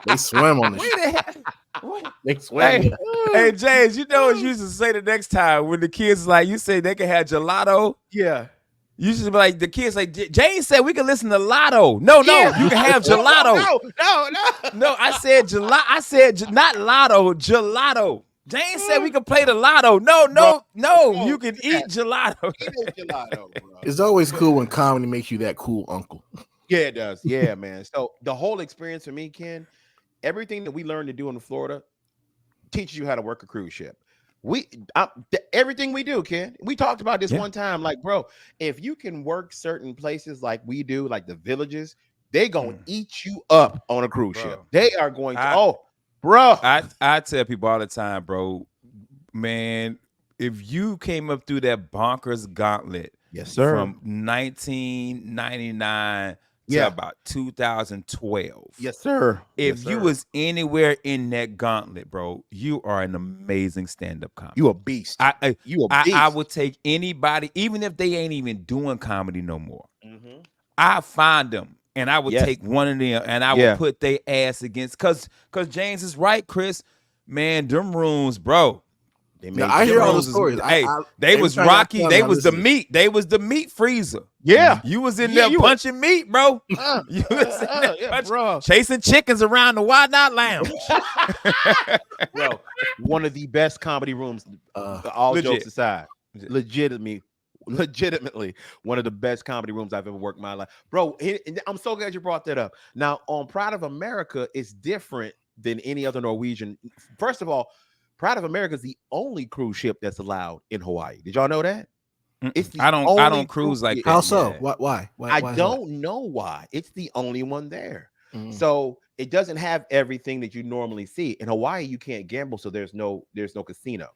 They swim on the ship. They swim. Hey, James, you know what you used to say the next time when the kids like you say they can have gelato. Yeah. You should be like the kids like James said we can listen to Lotto. No, you can have gelato. No. I said gelato. I said not Lotto, gelato. James said we could play the Lotto. No. You can eat gelato. It's always cool when comedy makes you that cool uncle. Yeah, it does. Yeah, man. So the whole experience for me, Ken, everything that we learned to do in Florida teaches you how to work a cruise ship. Everything we do, Ken. We talked about this one time. Like, bro, if you can work certain places like we do, like the villages, they gonna eat you up on a cruise ship. They are going to. Bro, I tell people all the time, bro, man, if you came up through that bonkers gauntlet, yes, sir, from 1999 to about 2012, yes, sir. If you was anywhere in that gauntlet, bro, you are an amazing stand-up comic. You a beast. You a beast. I would take anybody, even if they ain't even doing comedy no more. I find them. And I would take one of them and I would put their ass against because James is right, Chris. Man, them rooms, bro. I hear all the stories. They was Rocky. They was the meat. They was the meat freezer. Yeah. You was in there punching meat, bro. You was in there bro. Chasing chickens around the Why Not Lounge. Bro, one of the best comedy rooms, all jokes aside. Legitimately one of the best comedy rooms I've ever worked in my life, bro. I'm so glad you brought that up. Now on Pride of America, it's different than any other Norwegian. First of all, Pride of America is the only cruise ship that's allowed in Hawaii. Did y'all know that? It's I don't cruise like that. How so? Why? I don't know why. It's the only one there. So it doesn't have everything that you normally see. In Hawaii, you can't gamble, so there's no casino.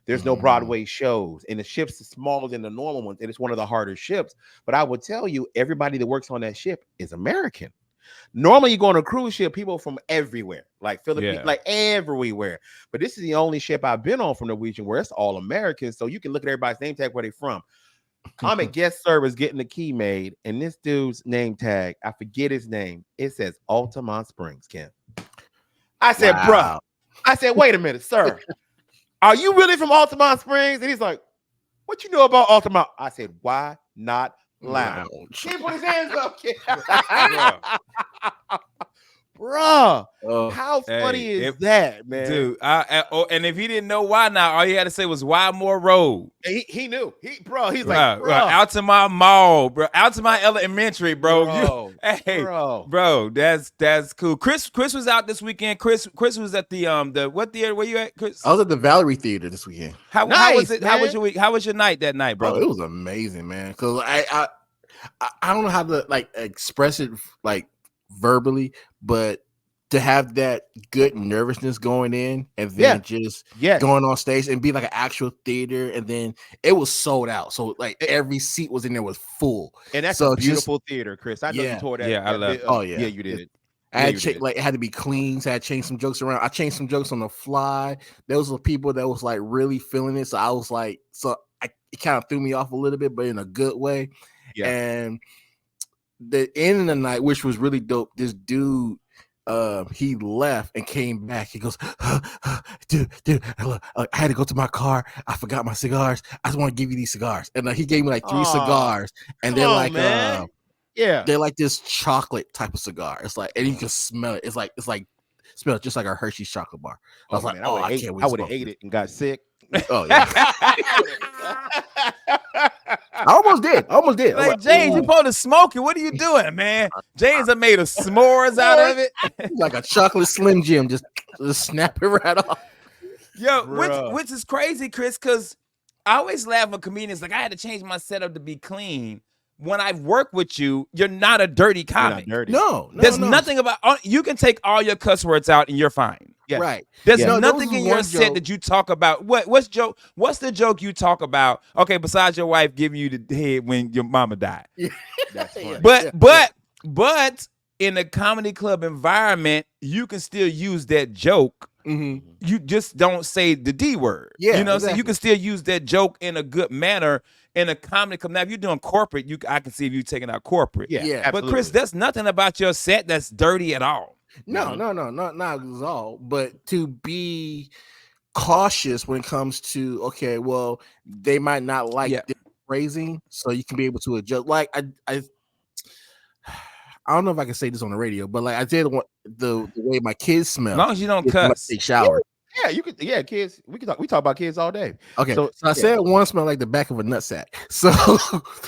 There's no Broadway shows, and the ship's smaller than the normal ones, and it's one of the harder ships. But I would tell you, everybody that works on that ship is American. Normally, you go on a cruise ship, people from everywhere, like Philippines, like everywhere. But this is the only ship I've been on from Norwegian where it's all American. So you can look at everybody's name tag where they're from. I'm at guest service getting the key made, and this dude's name tag, I forget his name. It says Altamont Springs, Ken. I said, bro. I said, wait a minute, sir. Are you really from Altamont Springs? And he's like, what you know about Altamont? I said, Why Not Lounge? He put his hands up. Bruh, how funny is that, man? Dude, and if he didn't know why not, all he had to say was why more road. He knew. He's like, Altamont Mall, bro. Altamont Elementary, bro. Bro, that's cool. Chris was out this weekend. Chris was at the what theater? Where you at, Chris? I was at the Valerie Theater this weekend. How was it? Man. How was your week? How was your night that night, bro? It was amazing, man. Because I don't know how to like express it like verbally, but to have that good nervousness going in and then just going on stage and be like an actual theater, and then it was sold out, so like every seat was in there was full, and that's a beautiful theater, Chris. I know you tore that. I love it. You did. I had it had to be clean, so I had to change some jokes around. I changed some jokes on the fly. Those were people that was like really feeling it, so I was like, it kind of threw me off a little bit, but in a good way. And the end of the night, which was really dope, this dude, he left and came back. He goes, dude, I had to go to my car. I forgot my cigars. I just want to give you these cigars. And he gave me like 3 cigars, and they're like, they're like this chocolate type of cigar. It's like, and you can smell it. It's like smell it just like a Hershey's chocolate bar. I was like, I can't wait. I would have ate it and got sick. Oh yeah. almost did. I almost did. I was Like, James, you "Ooh." supposed to smoke it. What are you doing, man? James have made a s'mores out of it. Like a chocolate Slim Jim, just snap it right off. Yo, Bruh. which is crazy, Chris, because I always laugh when comedians like I had to change my setup to be clean. When I work with you, you're not a dirty You're not comic. dirty. No, There's no. nothing about you can take all your cuss words out and you're fine. Yeah. Right. There's Yeah. No, there nothing was in your one set joke. that you talk about. What's the joke you talk about? Okay, besides your wife giving you the head when your mama died. That's funny. But in a comedy club environment, you can still use that joke. Mhm. You just don't say the D word. Yeah, You know what I'm saying? You exactly. can still use that joke in a good manner in a comedy club. Now, if you're doing corporate, I can see if you're taking out corporate. Yeah, Yeah. But absolutely. Chris, there's nothing about your set that's dirty at all. No, not at all. But to be cautious when it comes to well, they might not like Yeah. this phrasing, so you can be able to adjust. Like I don't know if I can say this on the radio, but like I did want the way my kids smell. As long as you don't is when I cuss. take shower. Yeah, you could. Yeah, kids. We talk about kids all day. Okay, So- so I said one smelled like the back of a nutsack. So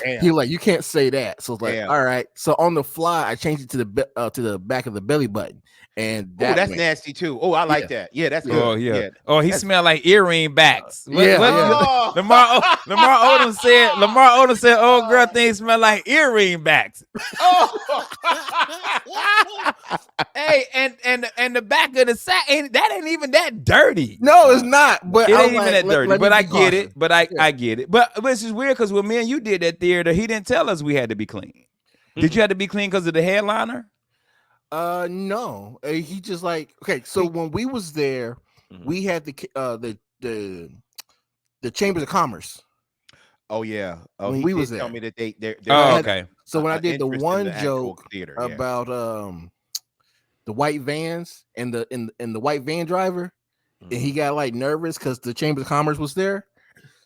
Damn. he like, you can't say that. So it's like, Damn. all right. So on the fly, I changed it to the back of the belly button, and Oh, that that's went- nasty too. Oh, I like that. Yeah, that's good. Oh yeah. Oh, he That's- smelled like earring backs. Yeah, yeah. Oh. Lamar Odom said, "Oh, girl, things smell like earring backs." Oh. Hey, and the back of the sack ain't even that dirty. No, it's not. But It I ain't was even like, that dirty. let me But I be get it. cautious. But I get it. But it's just weird because when me and you did that theater, he didn't tell us we had to be clean. Did you have to be clean because of the headliner? No. He just like So when we was there, Mhm. we had the Chambers of Commerce. Oh yeah. Oh, When he we did was tell there. me that they're Oh, had- okay. So when I did the interest in one the actual joke theater, yeah. about the white vans and the white van driver, and he got like nervous because the Chamber of Commerce was there.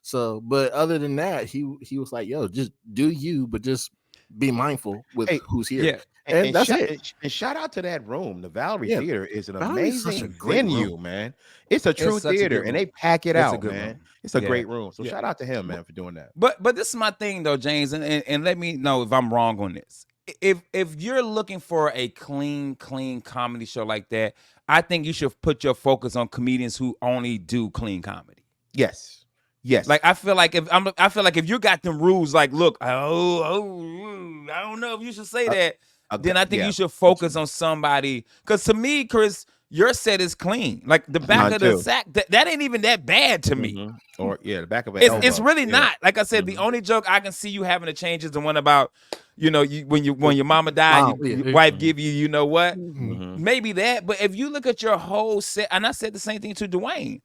So, but other than that, he was like, "Yo, just do you, but just be mindful with Hey, who's here." Yeah. And that's it. And shout out to that room. The Valerie Yeah, Theater is an Valerie is such a amazing great venue, room. man. It's a true such a theater, good and room. they pack it It's a out, good man. room. It's a Yeah. great room. So Yeah. shout out to him, man, for doing that. But this is my thing though, James, and let me know if I'm wrong on this. If you're looking for a clean comedy show like that, I think you should put your focus on comedians who only do clean comedy. Yes. Yes. Like I feel like if you got them rules, like look, I don't know if you should say that. Then I think yeah. you should focus on somebody. Because to me, Chris, your set is clean. Like the back Mine of the too. sack, that ain't even that bad to me. Mhm. Or the back of an It's elbow. really Yeah. not. Like I said, the only joke I can see you having to change is the one about, when your mama died, Mom, your yeah. wife give you know what? Mhm. Maybe that. But if you look at your whole set, and I said the same thing to Dwayne.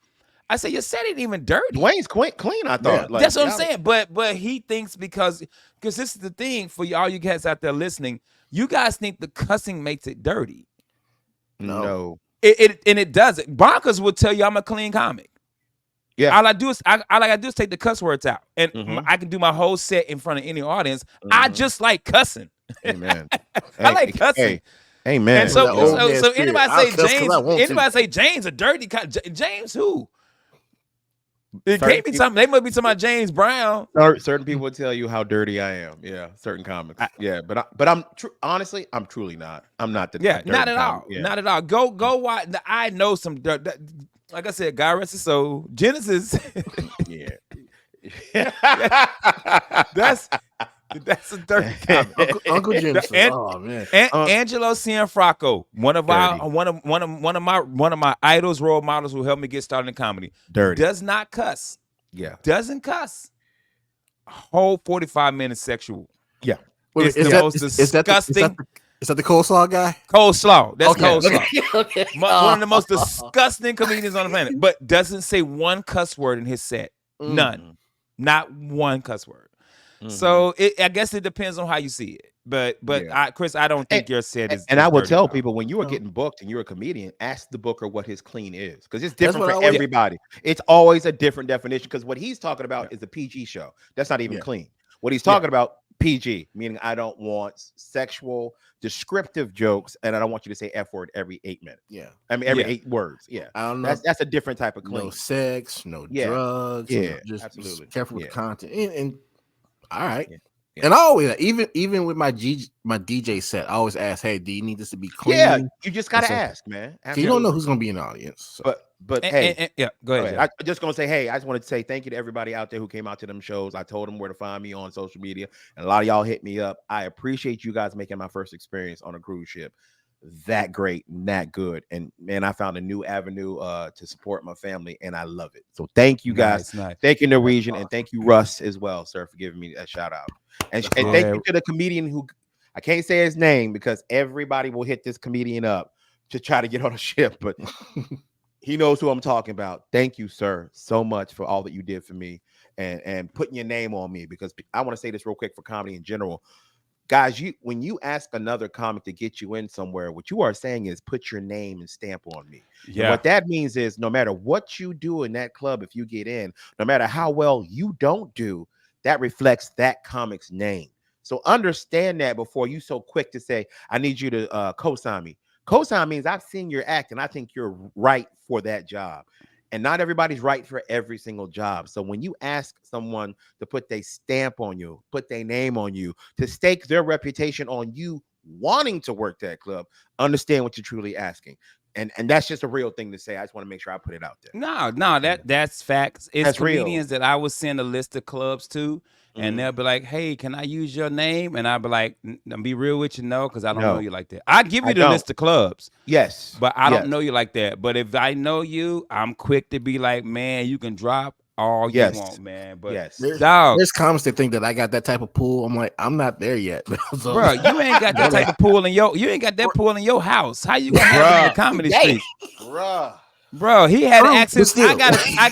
I said your set ain't even dirty. Dwayne's clean, I thought. Like, That's what I'm y'all- saying. But he thinks because this is the thing for all you guys out there listening. You guys think the cussing makes it dirty. No. It doesn't. Bonkers will tell you I'm a clean comic. Yeah. All I do is take the cuss words out, and Mhm. I can do my whole set in front of any audience. I Mhm. just like cussing. Amen. I like cussing. Hey, amen. And so, That old man so spirit. anybody I'll say cuss 'cause James, I want to. anybody say James a dirty James who? It Certain can't be people- something. They must be talking about James Brown. Certain people will tell you how dirty I am. Yeah, certain comics. Yeah, but I'm honestly, I'm truly not. I'm not the Yeah, dirty not at all. comic. Yeah. Not at all. Go watch. I know some dirt. Like I said, God rest his soul. Genesis. Yeah. that's a dirty comic. Uncle Genesis. And- Oh man. Angelo Cianfrocco, one of Dirty. one of my idols, role models who helped me get started in comedy, Dirty. does not cuss. Yeah. Doesn't cuss. Whole 45 minutes sexual. Wait, It's the most disgusting- Is that the coleslaw guy? Coleslaw. That's coleslaw. Okay. One of the most disgusting comedians on the planet, but doesn't say one cuss word in his set. Mm. None. Not one cuss word. Mhm. So I guess it depends on how you see it. But Yeah. Chris, I don't think your set is. And is I would dirty tell at all. people when you are No. getting booked and you're a comedian, ask the booker what his clean is because it's That's different what I for always- everybody. It's always a different definition because what he's talking about is a PG show. That's not even Yeah. clean. What he's talking about PG, meaning I don't want sexual descriptive jokes and I don't want you to say F word every 8 minutes. Yeah. I mean every Yeah. 8 words. Yeah. I don't know. That's a different type of clean. No sex, no Yeah. drugs. Yeah, just absolutely. careful with Yeah. the content. And All right. Yeah. And I always, even with my DJ set, I always ask, hey, do you need this to be clean? Yeah, you just gotta So- ask, man. 'Cause you don't know Absolutely. who's gonna be in the audience. So. But And- hey, yeah, go ahead. I'm just gonna say, hey, I just wanted to say thank you to everybody out there who came out to them shows. I told them where to find me on social media, and a lot of y'all hit me up. I appreciate you guys making my first experience on a cruise ship that great and that good. And man, I found a new avenue to support my family, and I love it. So thank you guys. Nice. Thank you, Norwegian, and thank you, Russ, as well, sir, for giving me that shout out. And thank you to the comedian who I can't say his name because everybody will hit this comedian up to try to get on a ship, but he knows who I'm talking about. Thank you, sir, so much for all that you did for me and putting your name on me, because I want to say this real quick for comedy in general. Guys, when you ask another comic to get you in somewhere, what you are saying is put your name and stamp on me. Yeah. And what that means is no matter what you do in that club, if you get in, no matter how well you don't do, that reflects that comic's name. So understand that before you so quick to say, I need you to co-sign me. Co-sign means I've seen your act and I think you're right for that job. And not everybody's right for every single job. So when you ask someone to put their stamp on you, put their name on you, to stake their reputation on you wanting to work that club, understand what you're truly asking. And that's just a real thing to say. I just want to make sure I put it out there. No, that's facts. It's That's comedians that I would send a list of clubs to, and they'll be like, "Hey, can I use your name?" And I'll be like, "Be real with you, no, because I don't know you like that. I give you the list of clubs, yes, but I don't know you like that. But if I know you, I'm quick to be like, man, you can drop all you want, man. But dog, there's comics that think that I got that type of pool. I'm like, I'm not there yet, so, bro. You ain't got that type of pool in you ain't got that pool in your house. How you gonna have it in the comedy street, bro? He had access. I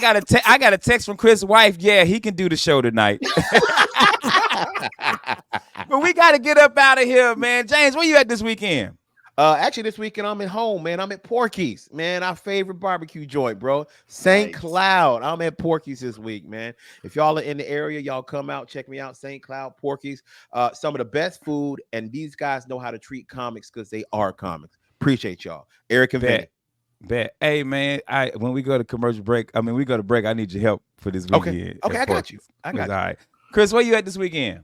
got a text from Chris' wife. Yeah, he can do the show tonight. But we got to get up out of here, man. James, where you at this weekend? Actually, this weekend I'm at home, man. I'm at Porky's, man. Our favorite barbecue joint, bro. St. Cloud. I'm at Porky's this week, man. If y'all are in the area, y'all come out, check me out. St. Cloud, Porky's. Some of the best food, and these guys know how to treat comics because they are comics. Appreciate y'all, Eric and Vinny. Bet. Hey, man. When we go to commercial break, we go to break. I need your help for this weekend. Okay, I got you. All right, Chris, where you at this weekend?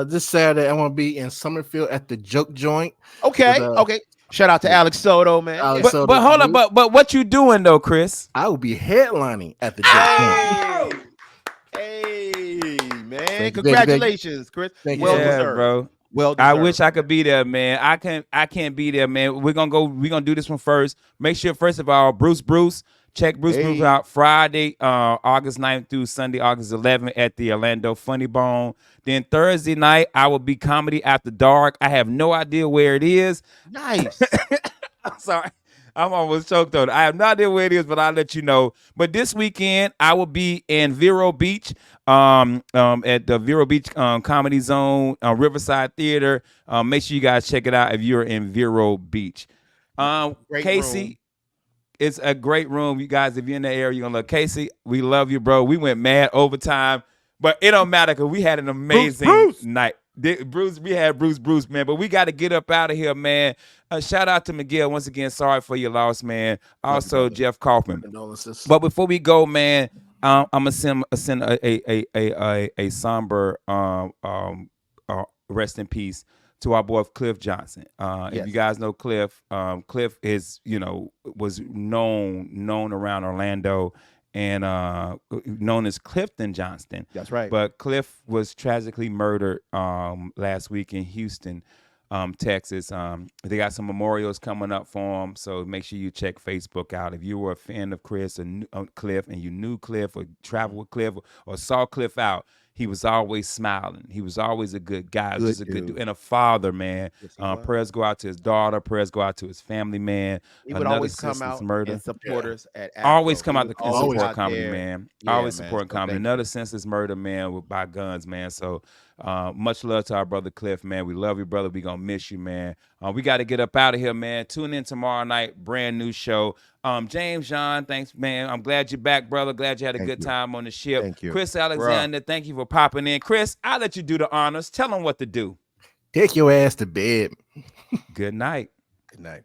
This Saturday, I'm gonna be in Summerfield at the Joke Joint. Okay. Shout out to Alex Soto, man. But hold up, but what you doing though, Chris? I will be headlining at the Joke Joint. Hey, man! Congratulations, Chris. Well deserved, bro. Well deserved. I wish I could be there, man. I can't be there, man. We're gonna do this one first. Make sure, first of all, Bruce. Check Bruce out Friday, August 9th through Sunday, August 11th at the Orlando Funny Bone. Then Thursday night, I will be Comedy After Dark. I have no idea where it is. Nice. I'm sorry. I'm almost choked on it. I have no idea where it is, but I'll let you know. But this weekend, I will be in Vero Beach, at the Vero Beach Comedy Zone, Riverside Theater. Make sure you guys check it out if you're in Vero Beach. Casey. Room. It's a great room. You guys, if you're in the area, you're going to love Casey. We love you, bro. We went mad overtime, but it don't matter because we had an amazing night. We had Bruce, man. But we got to get up out of here, man. Shout out to Miguel once again. Sorry for your loss, man. Also, Jeff Kaufman. Condolences. But before we go, man, I'm gonna send a somber rest in peace to our boy Cliff Johnson. If you guys know Cliff, Cliff is, was known around Orlando and known as Clifton Johnston. That's right. But Cliff was tragically murdered last week in Houston, Texas. They got some memorials coming up for him, so make sure you check Facebook out. If you were a fan of Chris or Cliff and you knew Cliff or traveled with Cliff or saw Cliff out, he was always smiling. He was always a good guy. Just a good dude and a father, man. Prayers go out to his daughter. Prayers go out to his family, man. He would always come out and support us at Afro. Always come out to support comedy, there. man. Yeah, always man. support comedy. Another senseless murder, man, by guns, man. So much love to our brother Cliff, man. We love you, brother. We gonna miss you, man. We got to get up out of here, man. Tune in tomorrow night. Brand new show. James John, thanks, man. I'm glad you're back, brother. Glad you had a good time on the ship. Thank you. Chris Alexander, thank you for popping in. Chris, I'll let you do the honors. Tell them what to do. Take your ass to bed. Good night. Good night.